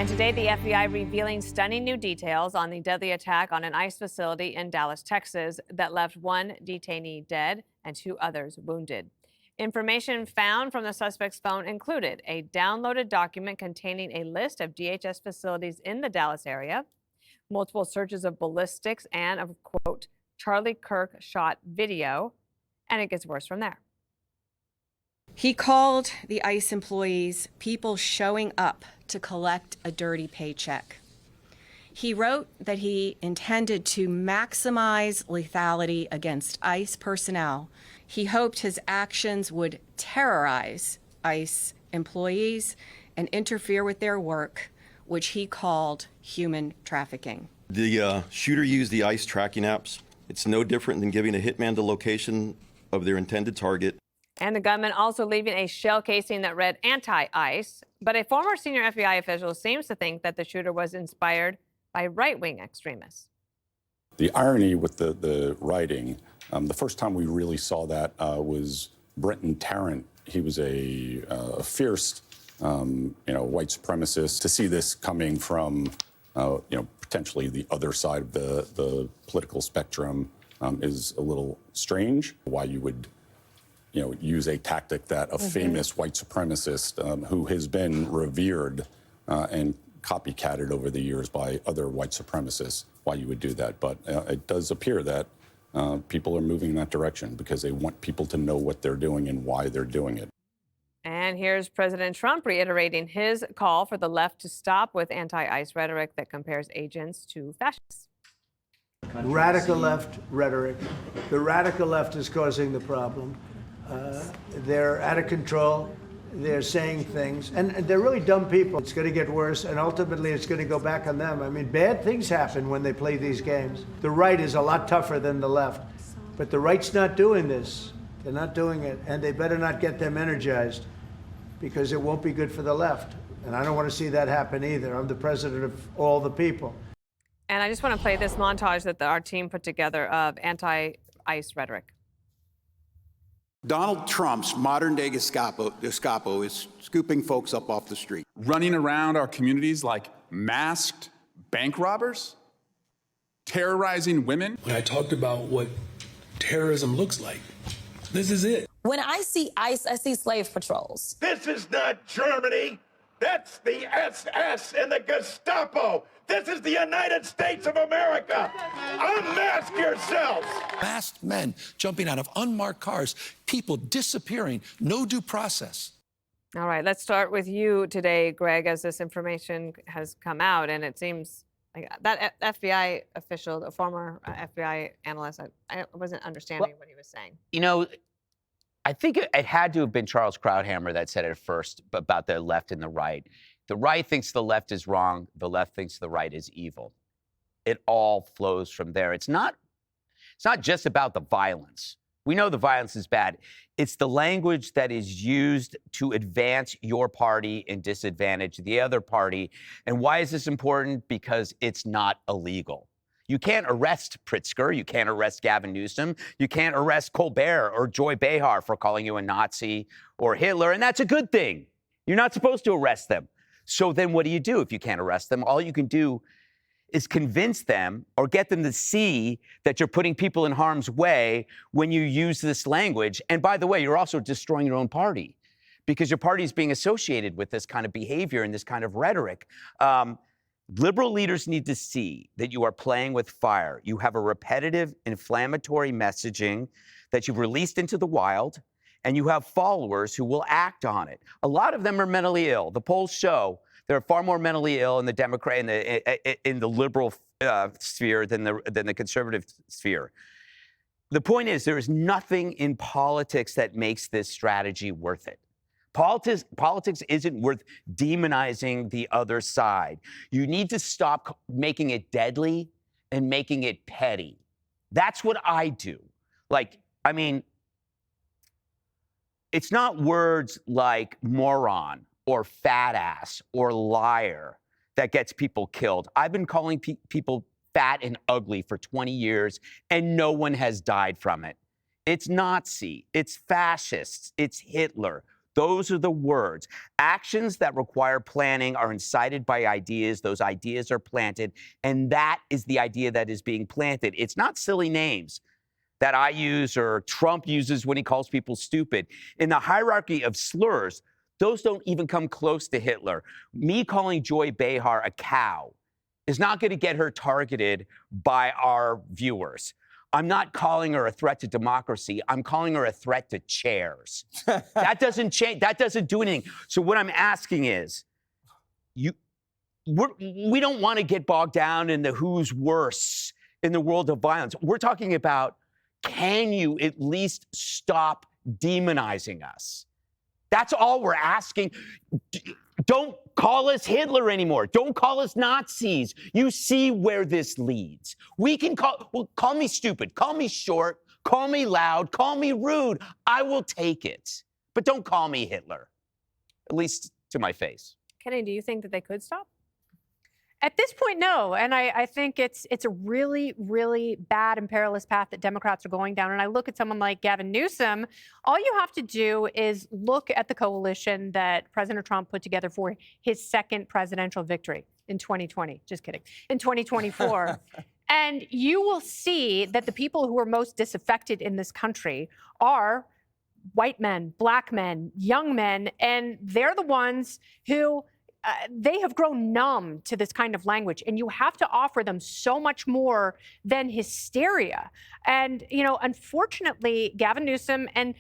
And today, the FBI revealing stunning new details on the deadly attack on an ICE facility in Dallas, Texas, that left one detainee dead and two others wounded. Information found from the suspect's phone included a downloaded document containing a list of DHS facilities in the Dallas area, multiple searches of ballistics, and of, quote, Charlie Kirk shot video. And it gets worse from there. He called the ICE employees people showing up to collect a dirty paycheck. He wrote that he intended to maximize lethality against ICE personnel. He hoped his actions would terrorize ICE employees and interfere with their work, which he called human trafficking. The shooter used the ICE tracking apps. It's no different than giving a hitman the location of their intended target. And the gunman also leaving a shell casing that read anti-ICE. But a former senior FBI official seems to think that the shooter was inspired by right-wing extremists. The irony with the writing, the first time we really saw that was Brenton Tarrant. He was a fierce, white supremacist. To see this coming from, potentially the other side of the political spectrum is a little strange. Why you would use a tactic that a famous white supremacist who has been revered and copycatted over the years by other white supremacists, why you would do that. But it does appear that people are moving in that direction because they want people to know what they're doing and why they're doing it. And here's President Trump reiterating his call for the left to stop with anti-ICE rhetoric that compares agents to fascists. Radical left rhetoric. The radical left is causing the problem. They're out of control. They're saying things, and they're really dumb people. It's going to get worse, and ultimately it's going to go back on them. I mean, bad things happen when they play these games. The right is a lot tougher than the left, but the right's not doing this. They're not doing it, and they better not get them energized because it won't be good for the left. And I don't want to see that happen either. I'm the president of all the people. And I just want to play this montage that our team put together of anti-ICE rhetoric. Donald Trump's modern-day Gestapo is scooping folks up off the street. Running around our communities like masked bank robbers? Terrorizing women? When I talked about what terrorism looks like, this is it. When I see ICE, I see slave patrols. This is not Germany. That's the SS and the Gestapo. This is the United States of America. Unmask yourselves. Masked men jumping out of unmarked cars, people disappearing, no due process. All right, let's start with you today, Greg, as this information has come out. And it seems like that FBI official, the former FBI analyst, I wasn't understanding what he was saying. I think it had to have been Charles Krauthammer that said it first about the left and the right. The right thinks the left is wrong. The left thinks the right is evil. It all flows from there. It's not just about the violence. We know the violence is bad. It's the language that is used to advance your party and disadvantage the other party. And why is this important? Because it's not illegal. You can't arrest Pritzker. You can't arrest Gavin Newsom. You can't arrest Colbert or Joy Behar for calling you a Nazi or Hitler. And that's a good thing. You're not supposed to arrest them. So then what do you do if you can't arrest them? All you can do is convince them or get them to see that you're putting people in harm's way when you use this language. And by the way, you're also destroying your own party because your party is being associated with this kind of behavior and this kind of rhetoric. Liberal leaders need to see that you are playing with fire. You have a repetitive, inflammatory messaging that you've released into the wild, and you have followers who will act on it. A lot of them are mentally ill. The polls show there are far more mentally ill in the Democrat in the liberal sphere than the conservative sphere. The point is, there is nothing in politics that makes this strategy worth it. Politics isn't worth demonizing the other side. You need to stop making it deadly and making it petty. That's what I do. It's not words like moron or fat ass or liar that gets people killed. I've been calling people fat and ugly for 20 years, and no one has died from it. It's Nazi, it's fascists, it's Hitler. Those are the words. Actions that require planning are incited by ideas. Those ideas are planted, and that is the idea that is being planted. It's not silly names that I use or Trump uses when he calls people stupid. In the hierarchy of slurs, those don't even come close to Hitler. Me calling Joy Behar a cow is not going to get her targeted by our viewers. I'm not calling her a threat to democracy. I'm calling her a threat to chairs. That doesn't change. That doesn't do anything. So what I'm asking is, we don't want to get bogged down in the who's worse in the world of violence. We're talking about, can you at least stop demonizing us? That's all we're asking. Don't call us Hitler anymore. Don't call us Nazis. You see where this leads. We can call me stupid, call me short, call me loud, call me rude. I will take it. But don't call me Hitler, at least to my face. Kenny, do you think that they could stop? At this point, no. And I think it's a really, really bad and perilous path that Democrats are going down. And I look at someone like Gavin Newsom. All you have to do is look at the coalition that President Trump put together for his second presidential victory in 2020. Just kidding. In 2024. And you will see that the people who are most disaffected in this country are white men, black men, young men, and they're the ones who they have grown numb to this kind of language, and you have to offer them so much more than hysteria. And, unfortunately, Gavin Newsom and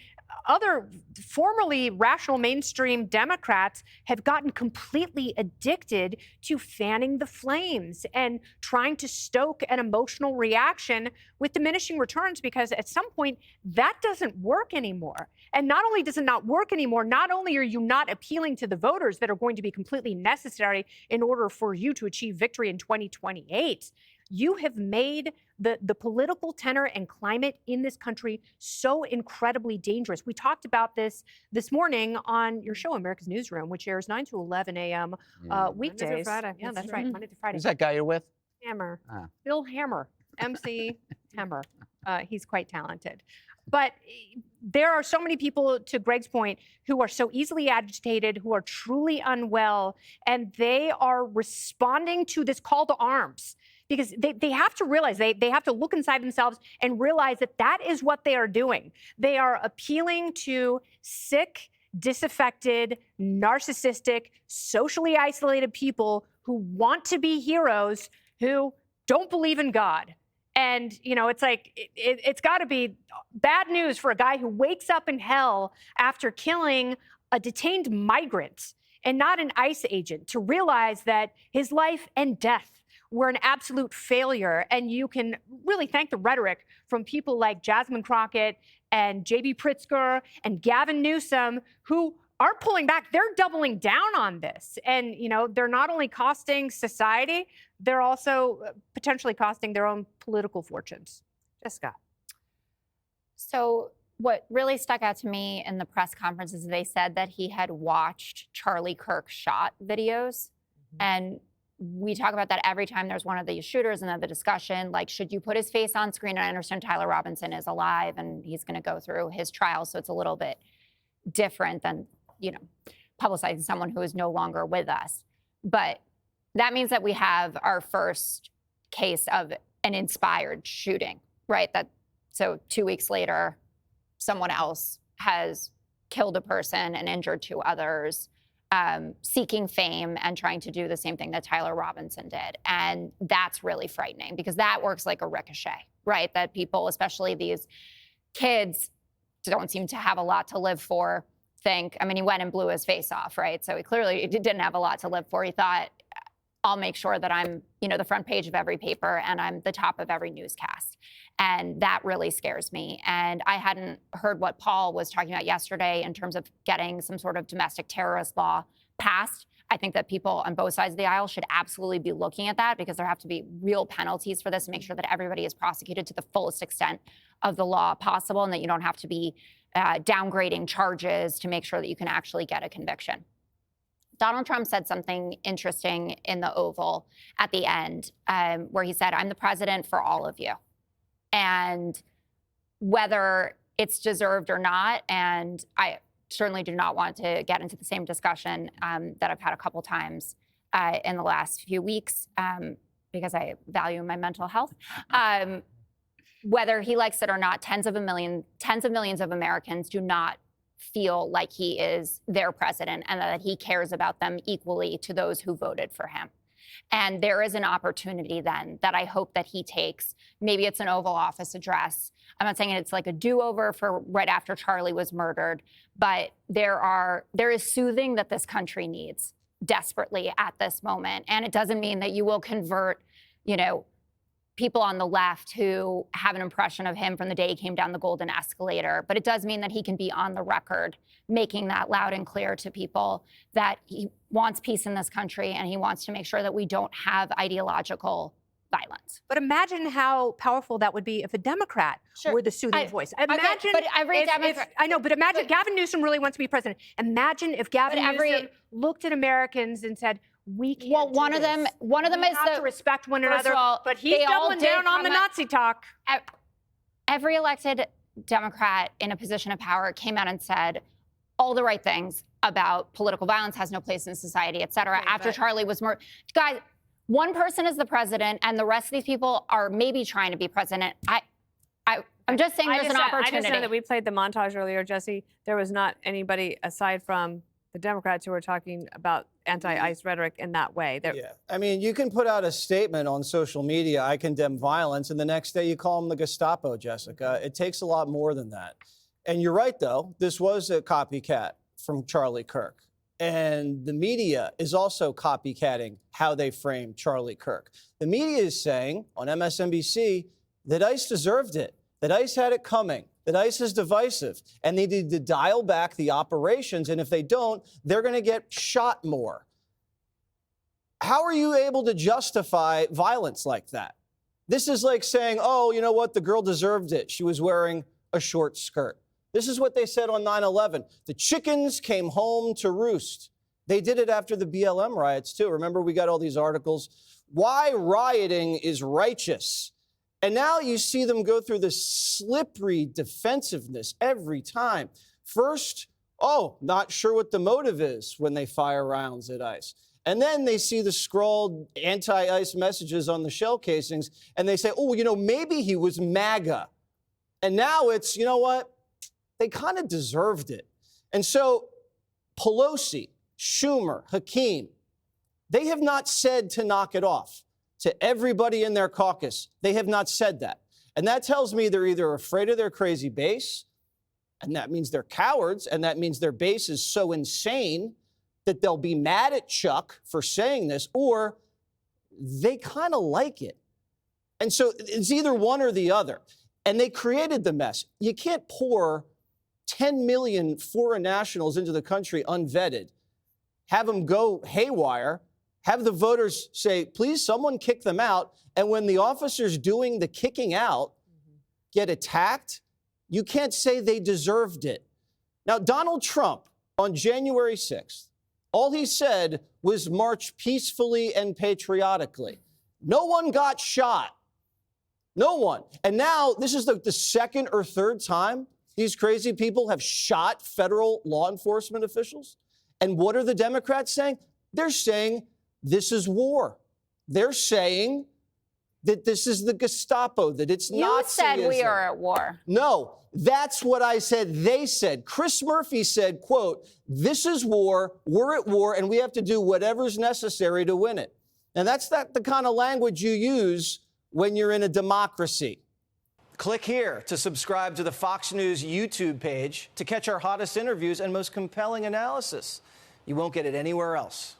other formerly rational mainstream Democrats have gotten completely addicted to fanning the flames and trying to stoke an emotional reaction with diminishing returns, because at some point that doesn't work anymore. And not only does it not work anymore, not only are you not appealing to the voters that are going to be completely necessary in order for you to achieve victory in 2028, you have made the political tenor and climate in this country so incredibly dangerous. We talked about this morning on your show, America's Newsroom, which airs 9 to 11 a.m. Weekdays. Monday through Friday. Yeah, that's right. Monday through Friday. Who's that guy you're with? Hammer. Ah. Bill Hammer. MC Hammer. He's quite talented. But there are so many people, to Greg's point, who are so easily agitated, who are truly unwell, and they are responding to this call to arms. Because they have to realize, they have to look inside themselves and realize that that is what they are doing. They are appealing to sick, disaffected, narcissistic, socially isolated people who want to be heroes, who don't believe in God. And, it's like, it's got to be bad news for a guy who wakes up in hell after killing a detained migrant and not an ICE agent, to realize that his life and death were an absolute failure. And you can really thank the rhetoric from people like Jasmine Crockett and J.B. Pritzker and Gavin Newsom, who aren't pulling back. They're doubling down on this. And, they're not only costing society, they're also potentially costing their own political fortunes. Jessica. So what really stuck out to me in the press conference is they said that he had watched Charlie Kirk's shot videos. And we talk about that every time there's one of these shooters, and then the discussion, like, should you put his face on screen? And I understand Tyler Robinson is alive and he's going to go through his trial, so it's a little bit different than, publicizing someone who is no longer with us. But that means that we have our first case of an inspired shooting, right? So 2 weeks later, someone else has killed a person and injured 2 others. Seeking fame and trying to do the same thing that Tyler Robinson did. And that's really frightening, because that works like a ricochet, right? That people, especially these kids, don't seem to have a lot to live for. He went and blew his face off, right? So he clearly didn't have a lot to live for. He thought, I'll make sure that I'm, the front page of every paper and I'm the top of every newscast. And that really scares me. And I hadn't heard what Paul was talking about yesterday in terms of getting some sort of domestic terrorist law passed. I think that people on both sides of the aisle should absolutely be looking at that, because there have to be real penalties for this to make sure that everybody is prosecuted to the fullest extent of the law possible, and that you don't have to be downgrading charges to make sure that you can actually get a conviction. Donald Trump said something interesting in the Oval at the end, where he said, I'm the president for all of you. And whether it's deserved or not, and certainly do not want to get into the same discussion that I've had a couple times in the last few weeks because I value my mental health. Whether he likes it or not, tens of millions of Americans do not feel like he is their president and that he cares about them equally to those who voted for him. And there is an opportunity then that I hope that he takes. Maybe it's an Oval Office address. I'm not saying it's like a do-over for right after Charlie was murdered, but there is soothing that this country needs desperately at this moment. And it doesn't mean that you will convert, people on the left who have an impression of him from the day he came down the golden escalator. But it does mean that he can be on the record, making that loud and clear to people that he wants peace in this country and he wants to make sure that we don't have ideological violence. But imagine how powerful that would be if a Democrat were the soothing voice. Imagine imagine Gavin Newsom really wants to be president. Imagine if Gavin Newsom looked at Americans and said, we can't one of them is to respect one another, but he's doubling down on the Nazi talk. Every elected Democrat in a position of power came out and said all the right things about political violence has no place in society, et cetera, after Charlie was murdered. Guys, one person is the president, and the rest of these people are maybe trying to be president. I'm just saying there's an opportunity. I just know that we played the montage earlier, Jesse. There was not anybody aside from the Democrats who were talking about anti-ICE rhetoric in that way. Yeah. I mean, you can put out a statement on social media, I condemn violence, and the next day you call them the Gestapo, Jessica. It takes a lot more than that. And you're right, though. This was a copycat from Charlie Kirk. And the media is also copycatting how they frame Charlie Kirk. The media is saying on MSNBC that ICE deserved it, that ICE had it coming, that ICE is divisive, and they need to dial back the operations. And if they don't, they're going to get shot more. How are you able to justify violence like that? This is like saying, oh, you know what? The girl deserved it. She was wearing a short skirt. This is what they said on 9/11. The chickens came home to roost. They did it after the BLM riots, too. Remember, we got all these articles. Why rioting is righteous. And now you see them go through this slippery defensiveness every time. First, not sure what the motive is when they fire rounds at ICE. And then they see the scrawled anti-ICE messages on the shell casings, and they say, maybe he was MAGA. And now it's, you know what? They kind of deserved it. And so Pelosi, Schumer, Hakeem, they have not said to knock it off. To everybody in their caucus, they have not said that. And that tells me they're either afraid of their crazy base, and that means they're cowards, and that means their base is so insane that they'll be mad at Chuck for saying this, or they kind of like it. And so it's either one or the other. And they created the mess. You can't pour 10 million foreign nationals into the country unvetted, have them go haywire, have the voters say, please, someone kick them out. And when the officers doing the kicking out get attacked, you can't say they deserved it. Now, Donald Trump on January 6th, all he said was march peacefully and patriotically. No one got shot. No one. And now this is the second or third time these crazy people have shot federal law enforcement officials. And what are the Democrats saying? They're saying this is war. They're saying that this is the Gestapo, that it's Nazism. You said we are at war. No, that's what I said. They said. Chris Murphy said, quote, this is war, we're at war, and we have to do whatever's necessary to win it. And that's the kind of language you use when you're in a democracy. Click here to subscribe to the Fox News YouTube page to catch our hottest interviews and most compelling analysis. You won't get it anywhere else.